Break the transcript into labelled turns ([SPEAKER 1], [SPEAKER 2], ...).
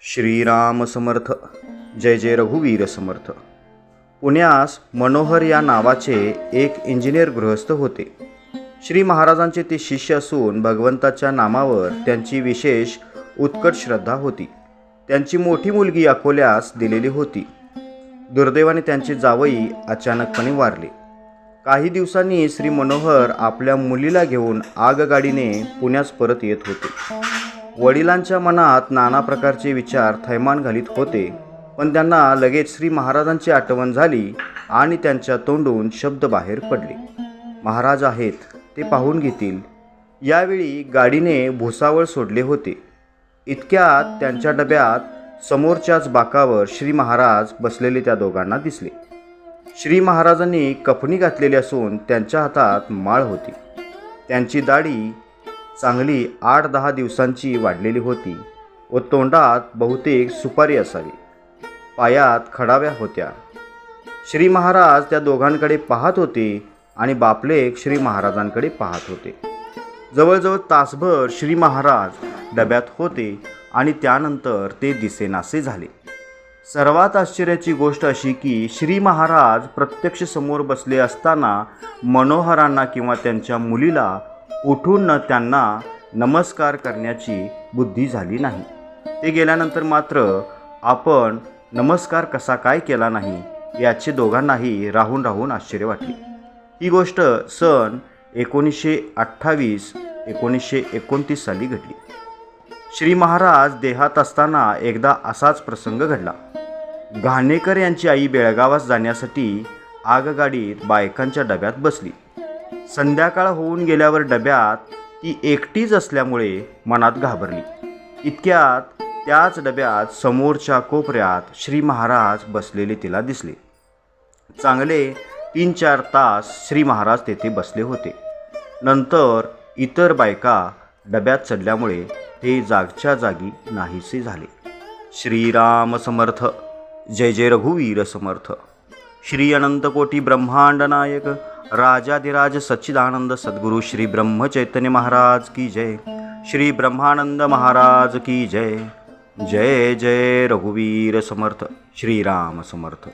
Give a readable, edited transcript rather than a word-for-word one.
[SPEAKER 1] श्रीराम समर्थ. जय जय रघुवीर समर्थ. पुण्यास मनोहर या नावाचे एक इंजिनियर गृहस्थ होते. श्री महाराजांचे ते शिष्य असून भगवंताच्या नामावर त्यांची विशेष उत्कट श्रद्धा होती. त्यांची मोठी मुलगी अकोल्यास दिलेली होती. दुर्दैवाने त्यांचे जावई अचानकपणे वारले. काही दिवसांनी श्री मनोहर आपल्या मुलीला घेऊन आगगाडीने पुण्यास परत येत होते. वडिलांच्या मनात नाना प्रकारचे विचार थैमान घालीत होते, पण त्यांना लगेच श्री महाराजांची आठवण झाली आणि त्यांच्या तोंडून शब्द बाहेर पडले. महाराज आहेत, ते पाहून घेतील. यावेळी गाडीने भुसावळ सोडले होते. इतक्यात त्यांच्या डब्यात समोरच्याच बाकावर श्री महाराज बसलेले त्या दोघांना दिसले. श्री महाराजांनी कफनी घातलेली असून त्यांच्या हातात माळ होती. त्यांची दाढी चांगली 8-10 दिवसांची वाढलेली होती व तोंडात बहुतेक सुपारी असावी. पायात खडाव्या होत्या. श्री महाराज त्या दोघांकडे पाहत होते आणि बापलेक श्री महाराजांकडे पाहत होते. जवळजवळ तासभर श्री महाराज डब्यात होते आणि त्यानंतर ते दिसेनासे झाले. सर्वात आश्चर्याची गोष्ट अशी की श्री महाराज प्रत्यक्ष समोर बसले असताना मनोहरांना किंवा त्यांच्या मुलीला उठून त्यांना नमस्कार करण्याची बुद्धी झाली नाही. ते गेल्यानंतर मात्र आपण नमस्कार कसा काय केला नाही याचे दोघांनाही राहून राहून आश्चर्य वाटले. ही गोष्ट सन 1928-1929 साली घडली. श्री महाराज देहात असताना एकदा असाच प्रसंग घडला. घाणेकर यांची आई बेळगावास जाण्यासाठी आगगाडीत बायकांच्या डब्यात बसली. संध्याकाळ होऊन गेल्यावर डब्यात ती एकटीच असल्यामुळे मनात घाबरली. इतक्यात त्याच डब्यात समोरच्या कोपऱ्यात श्री महाराज बसलेले तिला दिसले. चांगले 3-4 तास श्री महाराज तेथे बसले होते. नंतर इतर बायका डब्यात चढल्यामुळे ते जागच्या जागी नाहीसे झाले. श्रीराम समर्थ. जय जय रघुवीर समर्थ. श्री अनंत कोटी ब्रह्मांड नायक राजाधिराज सच्चिदानंद सद्गुरु श्री ब्रह्म चैतन्य महाराज की जय. श्री ब्रह्मानंद महाराज की जय. जय जय रघुवीर समर्थ. श्रीराम समर्थ.